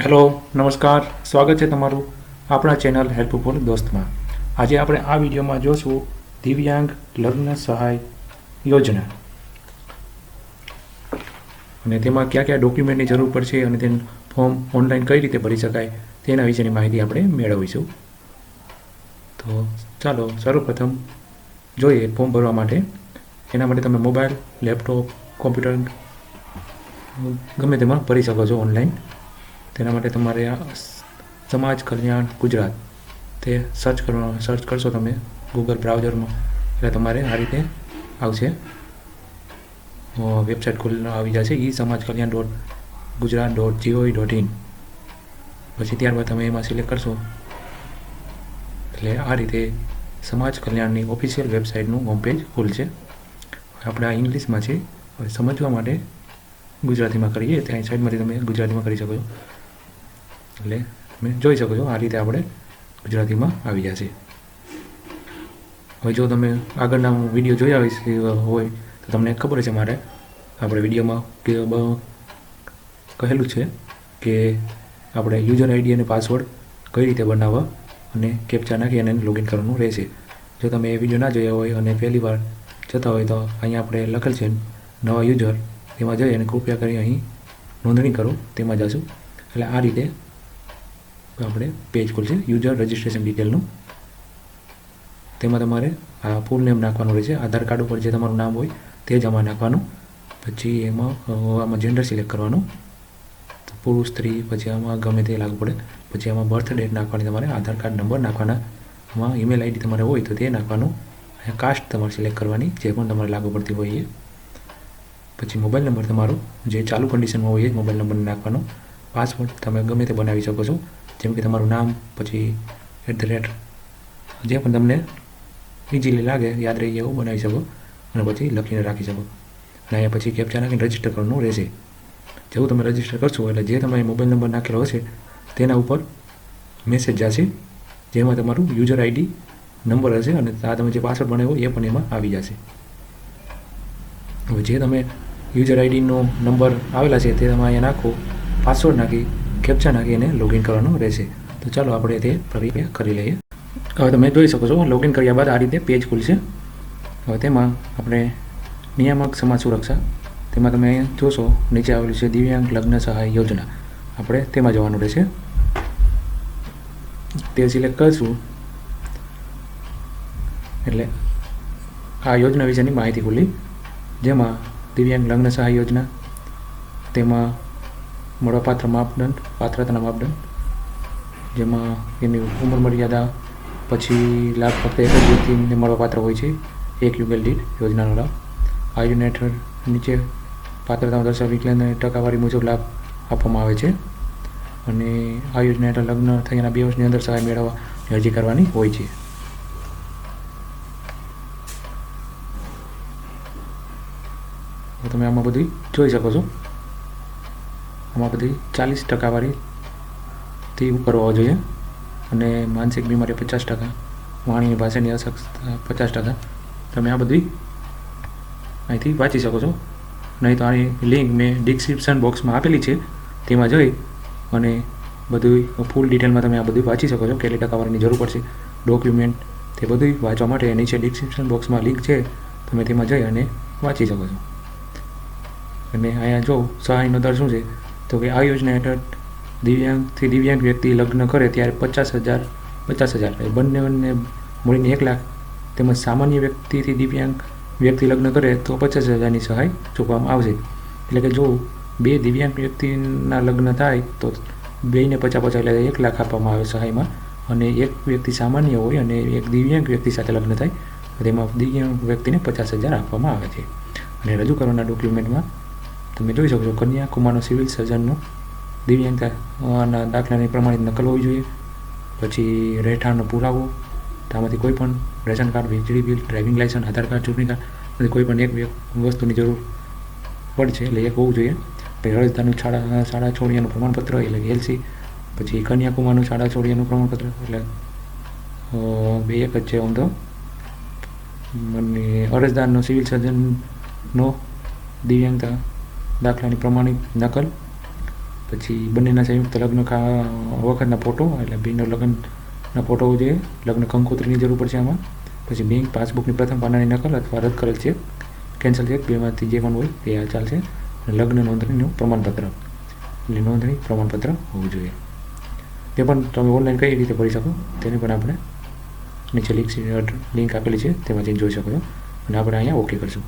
Hello, નમસ્કાર. સ્વાગત છે તમારું આપણા ચેનલ હેલ્પફુલ દોસ્તમાં. આજે આપણે આ વિડીયોમાં જોશું દિવ્યાંગ લગ્ન સહાય યોજના અને તેમાં કયા કયા ડોક્યુમેન્ટની જરૂર પડશે અને તેનું ફોર્મ ઓનલાઈન કઈ રીતે ભરી શકાય તેના વિશેની માહિતી આપણે મેળવીશું. તો ચાલો સર્વપ્રથમ જોઈએ ફોર્મ ભરવા માટે. એના માટે તમે મોબાઈલ, લેપટોપ, કોમ્પ્યુટર ગમે તેમાં ભરી શકો છો ઓનલાઈન. તેના માટે તમારે આ સમાજ કલ્યાણ ગુજરાત તે સર્ચ કરશો તમે ગૂગલ બ્રાઉઝરમાં, એટલે તમારે આ રીતે આવશે, વેબસાઇટ ખોલીને આવી જશે e-samajkalyan.gujarat.gov.in. પછી ત્યારબાદ તમે એમાં સિલેક્ટ કરશો એટલે આ રીતે સમાજ કલ્યાણની ઓફિશિયલ વેબસાઇટનું હોમ પેજ ખુલશે. આપણે આ ઇંગ્લિશમાં છે, હવે સમજવા માટે ગુજરાતીમાં કરીએ. ત્યાં સાઈડમાંથી તમે ગુજરાતીમાં કરી શકો છો, એટલે તમે જોઈ શકો છો આ રીતે આપણે ગુજરાતીમાં આવી જશે. હવે જો તમે આગળના વિડીયો જોયા હોય તો તમને ખબર છે મારે આપણે વિડીયોમાં કહેલું છે કે આપણે યુઝર આઈડી અને પાસવર્ડ કઈ રીતે બનાવવા અને કેપ્ચા નાખી અને લોગિન કરવાનું રહેશે. જો તમે એ વિડીયો ના જોયા હોય અને પહેલી વાર જતા હોય તો અહીંયા આપણે લખેલ છે નવા યુઝર, તેમાં જઈ અને કૃપયા કરી અહીં નોંધણી કરો, તેમાં જશું એટલે આ રીતે આપણે પેજ ખુલશે યુઝર રજિસ્ટ્રેશન ડિટેલનું. તેમાં તમારે આ ફૂલ નેમ નાખવાનું રહેશે. આધાર કાર્ડ ઉપર જે તમારું નામ હોય તે જ આમાં નાખવાનું. પછી આમાં જેન્ડર સિલેક્ટ કરવાનું, પુરુષ, સ્ત્રી, પછી આમાં ગમે તે લાગુ પડે. પછી આમાં બર્થ ડેટ નાખવાની, તમારે આધાર કાર્ડ નંબર નાખવાના, આમાં ઈમેલ આઈડી તમારે હોય તો તે નાખવાનું. અહીંયા કાસ્ટ તમારે સિલેક્ટ કરવાની, જે પણ તમારે લાગુ પડતી હોય એ. પછી મોબાઈલ નંબર તમારો જે ચાલુ કન્ડિશનમાં હોય એ જ મોબાઈલ નંબર નાખવાનો. પાસવર્ડ તમે ગમે તે બનાવી શકો છો, જેમ કે તમારું નામ, પછી @ જે પણ તમને ઇઝીલી લાગે યાદ રહી એવું બનાવી શકો અને પછી લખીને રાખી શકો. અને અહીંયા પછી કેપ્ચા નાખીને રજિસ્ટર કરવાનું રહેશે. જેવું તમે રજિસ્ટર કરશો એટલે જે તમારે મોબાઈલ નંબર નાખેલો હશે તેના ઉપર મેસેજ જશે, જેમાં તમારું યુઝર આઈડી નંબર હશે અને આ તમે જે પાસવર્ડ બનાવ્યો એ પણ એમાં આવી જશે. હવે જે તમે યુઝર આઈડીનો નંબર આવેલા છે તે તમે અહીંયા નાખો, પાસવર્ડ નાખી કેપ્ચા નાખી અને લોગિન કરવાનું રહેશે. તો ચાલો આપણે તે પ્રક્રિયા કરી લઈએ. હવે તમે જોઈ શકો છો લોગિન કર્યા બાદ આ રીતે પેજ ખુલશે. હવે તેમાં આપણે નિયામક સમાજ સુરક્ષા, તેમાં તમે જોશો નીચે આવેલું છે દિવ્યાંગ લગ્ન સહાય યોજના, આપણે તેમાં જવાનું રહેશે. તે સિલેક્ટ કરશું એટલે આ યોજના વિશેની માહિતી ખુલી, જેમાં દિવ્યાંગ લગ્ન સહાય યોજના, તેમાં મળવાપાત્ર માપદંડ, પાત્રતાના માપદંડ, જેમાં એની ઉંમર મર્યાદા, પછી લાભ ફક્ત એક જ વ્યક્તિને મળવાપાત્ર હોય છે, એક યુગલ દીઠ યોજનાનો લાભ. આ યોજના હેઠળ નીચે પાત્રતામાં દર્શાવેલ વિકલાંગને ટકાવારી મુજબ લાભ આપવામાં આવે છે અને આ યોજના હેઠળ લગ્ન થયાના 2 વર્ષની અંદર સહાય મેળવવા અરજી કરવાની હોય છે. તમે આમાં બધું જોઈ શકો છો, આમાં બધી 40% ઉપર હોવા જોઈએ અને માનસિક બીમારી 50%, વાણીની ભાષાની અસક્ષમતા 50%. તમે આ બધી અહીંથી વાંચી શકો છો. નહીં તો આની લિંક મેં ડિસ્ક્રિપ્શન બોક્સમાં આપેલી છે, તેમાં જઈ અને બધું ફૂલ ડિટેલમાં તમે આ બધું વાંચી શકો છો. કેટલી ટકાવારીની જરૂર પડશે, ડોક્યુમેન્ટ, તે બધું વાંચવા માટે નીચે ડિસ્ક્રિપ્શન બોક્સમાં લિંક છે, તમે તેમાં જઈ અને વાંચી શકો છો. અને અહીંયા જો સહાયનો દર શું છે, તો કે આ યોજના હેઠળ દિવ્યાંગ વ્યક્તિ લગ્ન કરે ત્યારે 50,000 બંનેને મળીને 1 લાખ, તેમજ સામાન્ય વ્યક્તિથી દિવ્યાંગ વ્યક્તિ લગ્ન કરે તો 50,000ની સહાય ચૂકવવામાં આવશે. એટલે કે જો 2 દિવ્યાંગ વ્યક્તિના લગ્ન થાય તો બેયને 50,000 એટલે 1 લાખ આપવામાં આવે સહાયમાં. અને એક વ્યક્તિ સામાન્ય હોય અને એક દિવ્યાંગ વ્યક્તિ સાથે લગ્ન થાય તો તેમાં દિવ્યાંગ વ્યક્તિને 50,000 આપવામાં આવે છે. અને રજૂ કરવાના ડોક્યુમેન્ટમાં તમે જોઈ શકો છો કન્યાકુમારનો સિવિલ સર્જનનો દિવ્યાંગતાના દાખલાની પ્રમાણિત નકલ હોવી જોઈએ. પછી રહેઠાણનો પુરાવો, આમાંથી કોઈ પણ રેશન કાર્ડ, વીજળી બિલ, ડ્રાઇવિંગ લાઇસન્સ, આધાર કાર્ડ, ચૂંટણી કાર્ડ, કોઈ પણ એક વસ્તુની જરૂર પડશે એટલે એક હોવું જોઈએ. પછી અરજદારનું શાળા છોડ્યાનું પ્રમાણપત્ર એટલે કે LC, પછી કન્યાકુમારનું શાળા છોડ્યાનું પ્રમાણપત્ર એટલે 2 એક જ છે આમ તો. અને અરજદારનો સિવિલ સર્જનનો દિવ્યાંગતા દાખલાની પ્રમાણિત નકલ, પછી બંનેના સંયુક્ત લગ્ન વખતના ફોટો, એટલે બેનો લગ્નના ફોટો હોવો જોઈએ. લગ્ન કંકોત્રીની જરૂર પડશે આમાં. પછી બેંક પાસબુકની પ્રથમ પાનાની નકલ અથવા રદ કરેલ ચેક, કેન્સલ ચેક, બેમાંથી જે પણ હોય એ ચાલશે. અને લગ્ન નોંધણીનું પ્રમાણપત્ર, એટલે નોંધણી પ્રમાણપત્ર હોવું જોઈએ. તે પણ તમે ઓનલાઈન કઈ રીતે ભરી શકો તેની પણ આપણે નીચે લિંક આપેલી છે, તેમાં જઈને જોઈ શકો છો. અને આપણે અહીંયા ઓકે કરશું.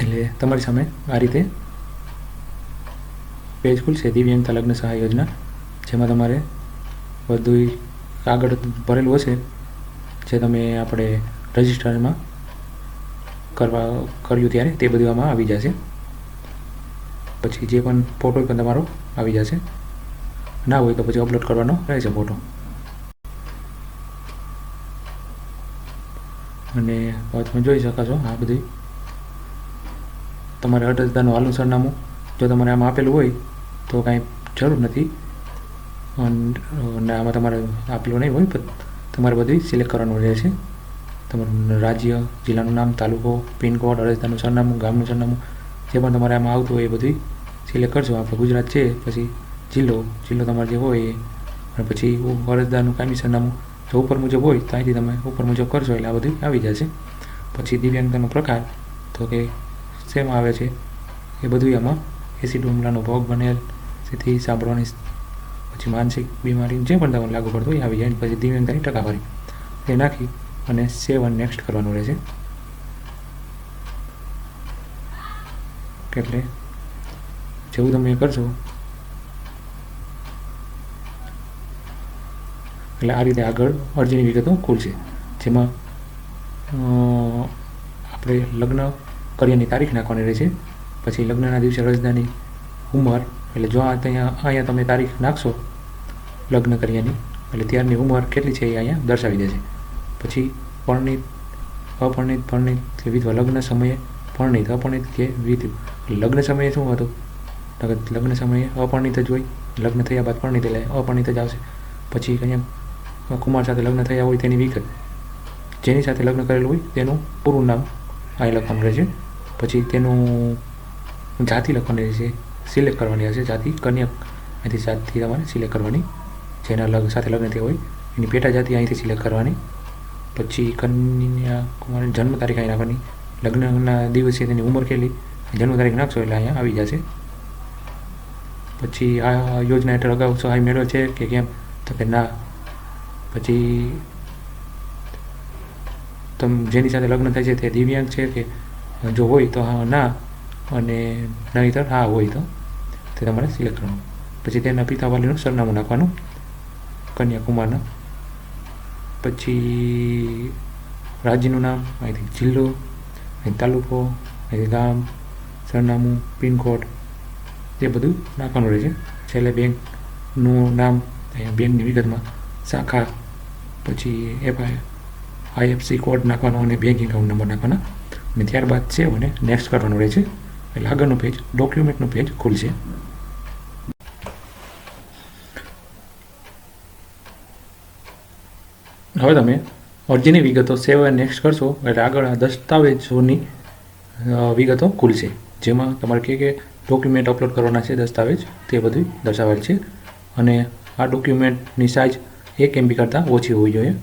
એટલે તમારી સામે આ રીતે પેજ ખુલશે, દિવ્યાંગતા લગ્ન સહાય યોજના, જેમાં તમારે બધું કાગળ ભરેલું હશે જે તમે આપણે રજિસ્ટરમાં કર્યું ત્યારે તે બધું આમાં આવી જશે. પછી જે પણ ફોટો પણ તમારો આવી જશે. ના હોય તો પછી અપલોડ કરવાનો રહેશે ફોટો. અને તમે જોઈ શકો છો આ બધી તમારે અરજદારનું હાલનું સરનામું જો તમારે આમાં આપેલું હોય તો કાંઈ જરૂર નથી. અને આમાં તમારે આપેલું નહીં હોય પણ તમારે બધું સિલેક્ટ કરવાનું રહેશે. તમારું રાજ્ય, જિલ્લાનું નામ, તાલુકો, પિનકોડ, અરજદારનું સરનામું, ગામનું સરનામું, જે પણ તમારે આમાં આવતું હોય એ બધું સિલેક્ટ કરશો. આપણે ગુજરાત છે, પછી જિલ્લો તમારે જે હોય એ, અને પછી અરજદારનું કાયમી સરનામું જો ઉપર મુજબ હોય તો અહીંથી તમે ઉપર મુજબ કરશો એટલે આ બધું આવી જશે. પછી દિવ્યાંગતાનો પ્રકાર તો કે શેમાં આવે છે એ બધું આમાં એસિડ હુમલાનો ભોગ બનેલ, સ્થિતિ સાંભળવાની, પછી માનસિક બીમારી જે પણ તમને લાગુ પડતું હોય આવી જાય. પછી દિવ્યાંગતાની ટકાવારી એ નાખી અને સેવ અને નેક્સ્ટ કરવાનું રહેશે. એટલે જેવું તમે કરશો એટલે આ રીતે આગળ અરજીની વિગતો ખુલશે, જેમાં આપણે લગ્ન કર્યાની તારીખ નાખવાની રહેશે. પછી લગ્નના દિવસે અરજદારની ઉંમર, એટલે જો અહીંયા તમે તારીખ નાખશો લગ્ન કર્યાની એટલે ત્યારની ઉંમર કેટલી છે એ અહીંયા દર્શાવી દેશે. પછી પરણિત, અપરણિત, પરણિત કે વિધવા, લગ્ન સમયે પરણિત, અપરણિત કે વિધવા. લગ્ન સમયે શું હતું? લગ્ન સમયે અપરણિત જ હોય, લગ્ન થયા બાદ પરણિત એટલે અપરણિત જ આવશે. પછી અહીંયા કુમાર સાથે લગ્ન થયા હોય તેની વિગત, જેની સાથે લગ્ન કરેલું હોય તેનું પૂરું નામ અહીં લખવાનું રહેશે. પછી તેનું જાતિ લખવાની રહેશે, સિલેક્ટ કરવાની હશે જાતિ, કન્યા અહીંથી જાતિ તમારે સિલેક્ટ કરવાની, જેના સાથે લગ્ન થયા હોય એની પેટા જાતિ અહીંથી સિલેક્ટ કરવાની. પછી કન્યા કુમારની જન્મ તારીખ અહીં નાખવાની, લગ્નના દિવસે તેની ઉંમર કેટલી, જન્મ તારીખ નાખશો એટલે અહીંયા આવી જશે. પછી આ યોજના હેઠળ અગાઉ સહાય મેળવે છે કે કેમ, તો કે ના. પછી જેની સાથે લગ્ન થાય છે તે દિવ્યાંગ છે કે જો હોય તો હા ના, અને નહીંતર હા હોય તો તે તમારે સિલેક્ટ કરવાનું. પછી તેના પિતા વાલીનું સરનામું નાખવાનું કન્યાકુમારના. પછી રાજ્યનું નામ, અહીંથી જિલ્લો, અહીં તાલુકો, અહીંથી ગામ, સરનામું, પિનકોડ એ બધું નાખવાનું રહેશે. છેલ્લે બેંકનું નામ, અહીંયા બેંકની વિગતમાં શાખા, પછી IFSC કોડ નાખવાનો અને બેંક એકાઉન્ટ નંબર નાખવાના. અને ત્યારબાદ સેવ અને નેક્સ્ટ કરવાનું રહેશે. એટલે આગળનું પેજ ડોક્યુમેન્ટનું પેજ ખુલશે. હવે તમે અરજીની વિગતો સેવ અને નેક્સ્ટ કરશો એટલે આગળ આ દસ્તાવેજોની વિગતો ખુલશે, જેમાં તમારે કે ડોક્યુમેન્ટ અપલોડ કરવાના છે, દસ્તાવેજ તે બધું દર્શાવેલ છે. અને આ ડોક્યુમેન્ટની સાઇઝ 1 MB કરતાં ઓછી હોવી જોઈએ.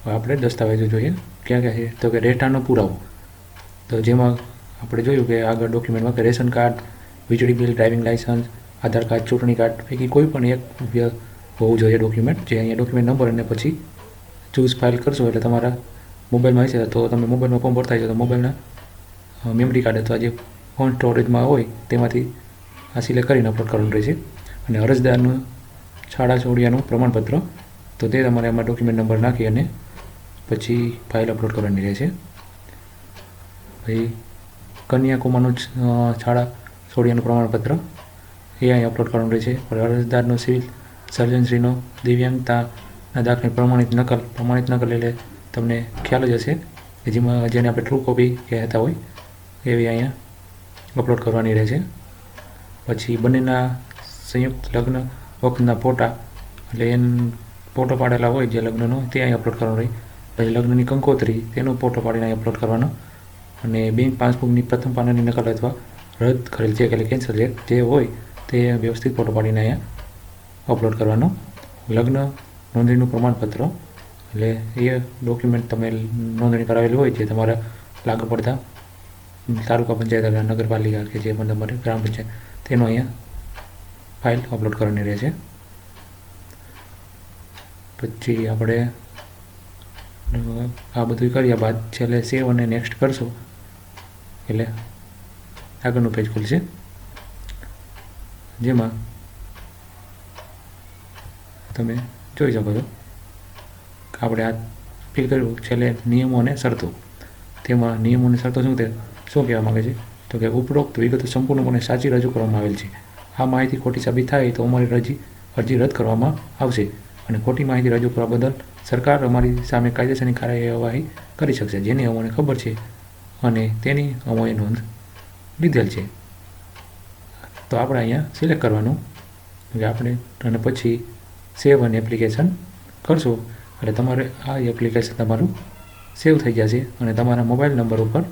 હવે આપણે દસ્તાવેજો જોઈએ ક્યાં ક્યાં છે, તો કે રહેઠાણનો પુરાવો, તો જેમાં આપણે જોયું કે આગળ ડોક્યુમેન્ટમાં કે રેશન કાર્ડ, વીજળી બિલ, ડ્રાઇવિંગ લાઇસન્સ, આધાર કાર્ડ, ચૂંટણી કાર્ડ પૈકી કોઈ પણ એક હોવું જોઈએ ડોક્યુમેન્ટ. જે અહીંયા ડોક્યુમેન્ટ નંબર અને પછી ચૂઝ ફાઇલ કરશો એટલે તમારા મોબાઈલમાં હશે તો તમે મોબાઈલમાં ફોર્મ ભરતા હશો તો મોબાઈલના મેમરી કાર્ડ અથવા જે ફોન સ્ટોરેજમાં હોય તેમાંથી આ સિલેક્ટ કરીને અપલોડ કરવાનું રહેશે. અને અરજદારનું શાળા છોડ્યાનું પ્રમાણપત્ર, તો તે તમારે આમાં ડોક્યુમેન્ટ નંબર નાખી અને પછી ફાઇલ અપલોડ કરવાની રહેશે. પછી કન્યાકુમારનું શાળા છોડ્યાનું પ્રમાણપત્ર એ અહીં અપલોડ કરવાનું રહેશે. અરજદારનો સિવિલ સર્જનશ્રીનો દિવ્યાંગતાના દાખલાની પ્રમાણિત નકલ એટલે તમને ખ્યાલ જ હશે કે જેને આપણે ટ્રુ કોપી કહેતા હોય એવી અહીંયા અપલોડ કરવાની રહેશે. પછી બંનેના સંયુક્ત લગ્ન વખતના ફોટા, એટલે ફોટો પાડેલા હોય જે લગ્નનો તે અહીં અપલોડ કરવાનો રહે. પછી લગ્નની કંકોત્રી તેનો ફોટો પાડીને અહીં અપલોડ કરવાનો. અને બેંક પાસબુકની પ્રથમ પાનાની નકલ અથવા રદ કરેલ ચેક એટલે કેન્સલ ચેક જે હોય તે વ્યવસ્થિત ફોટો પાડીને અહીંયા અપલોડ કરવાનો. લગ્ન નોંધણીનું પ્રમાણપત્ર એટલે એ ડોક્યુમેન્ટ તમે નોંધણી કરાવેલી હોય જે તમારા લાગુ પડતા તાલુકા પંચાયત નગરપાલિકા કે જે પણ તમારે ગ્રામ પંચાયત તેનો અહીંયા ફાઇલ અપલોડ કરવાની રહેશે. પછી આપણે આ બધું કર્યા બાદ છેલ્લે સેવ અને નેક્સ્ટ કરશો એટલે આગળનું પેજ ખુલશે જેમાં તમે જોઈ શકો છો કે આપણે આ ફિલ કર્યું. છેલ્લે નિયમો અને શરતો, તેમાં નિયમો અને શરતો શું કહેવા માગે છે તો કે ઉપરોક્ત વિગતો સંપૂર્ણપણે સાચી રજૂ કરવામાં આવેલ છે. આ માહિતી ખોટી સાબિત થાય તો અમારી અરજી રદ કરવામાં આવશે અને ખોટી માહિતી રજૂ કરવા બદલ સરકાર અમારી સામે કાયદેસરની કાર્યવાહી કરી શકશે જેની અમને ખબર છે અને તેની અમોએ નોંધ લીધેલ છે. તો આપણે અહીંયા સિલેક્ટ કરવાનું કે આપણે અને પછી સેવ અને એપ્લિકેશન કરશો એટલે તમારે આ એપ્લિકેશન તમારું સેવ થઈ જશે અને તમારા મોબાઈલ નંબર ઉપર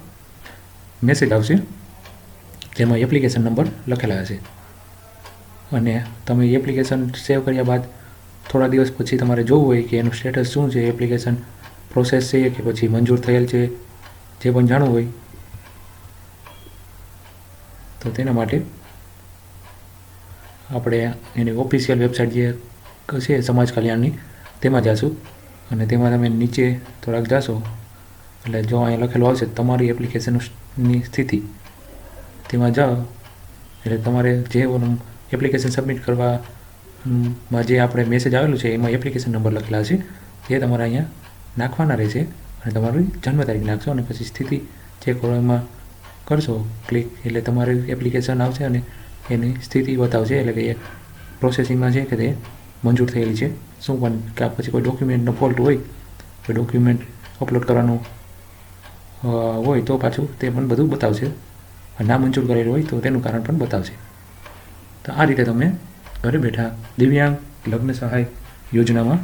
મેસેજ આવશે જેમાં એપ્લિકેશન નંબર લખેલા હશે. અને તમે એપ્લિકેશન સેવ કર્યા બાદ થોડા દિવસ પછી તમારે જોવું હોય કે એનું સ્ટેટસ શું છે, એપ્લિકેશન પ્રોસેસ છે કે પછી મંજૂર થયેલ છે, જે પણ જાણવું હોય તો તેના માટે આપણે એની ઓફિશિયલ વેબસાઇટ જે છે સમાજ કલ્યાણની તેમાં જાશું અને તેમાં તમે નીચે થોડાક જાશો એટલે જો અહીંયા લખેલું આવશે તમારી એપ્લિકેશનની સ્થિતિ તેમાં જાઓ એટલે તમારે જે એપ્લિકેશન સબમિટ કરવામાં જે આપણે મેસેજ આવેલું છે એમાં એપ્લિકેશન નંબર લખેલા છે એ તમારે અહીંયા નાખવાના રહેશે અને તમારી જન્મ તારીખ નાખશો અને પછી સ્થિતિ ચેક કરવામાં કરશો ક્લિક એટલે તમારી એપ્લિકેશન આવશે અને એની સ્થિતિ બતાવશે એટલે કે એ પ્રોસેસિંગમાં છે કે તે મંજૂર થયેલી છે શું પણ કે પછી કોઈ ડોક્યુમેન્ટનો ફોલ્ટ હોય કોઈ ડોક્યુમેન્ટ અપલોડ કરવાનું હોય તો પાછું તે પણ બધું બતાવશે. ના મંજૂર કરેલું હોય તો તેનું કારણ પણ બતાવશે. તો આ રીતે તમે ઘરે બેઠા દિવ્યાંગ લગ્ન સહાય યોજનામાં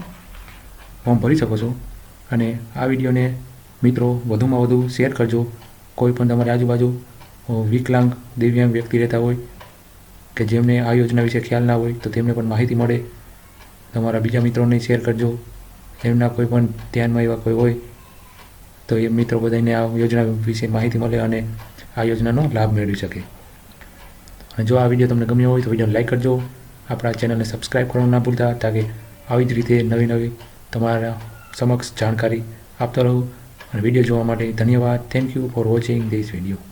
ફોર્મ ભરી શકો છો. અને આ વિડીયોને મિત્રો વધુમાં વધુ શેર કરજો. કોઈ પણ તમારી આજુબાજુ વિકલાંગ દિવ્યાંગ વ્યક્તિ રહેતા હોય કે જેમને આ યોજના વિશે ખ્યાલ ના હોય તો તેમને પણ માહિતી મળે. તમારા બીજા મિત્રોને શેર કરજો. એમના કોઈ પણ ધ્યાનમાં એવા કોઈ હોય તો એ મિત્રો બધાને આ યોજના વિશે માહિતી મળે અને આ યોજનાનો લાભ મેળવી શકે. અને જો આ વિડીયો તમને ગમ્યો હોય તો વિડીયોને લાઈક કરજો. આપણા ચેનલને સબસ્ક્રાઈબ કરવાનું ના ભૂલતા તાકે આવી જ રીતે નવી તમારા સમક્ષ જાણકારી આપતા રહું. અને વિડીયો જોવા માટે ધન્યવાદ. Thank you for watching this video.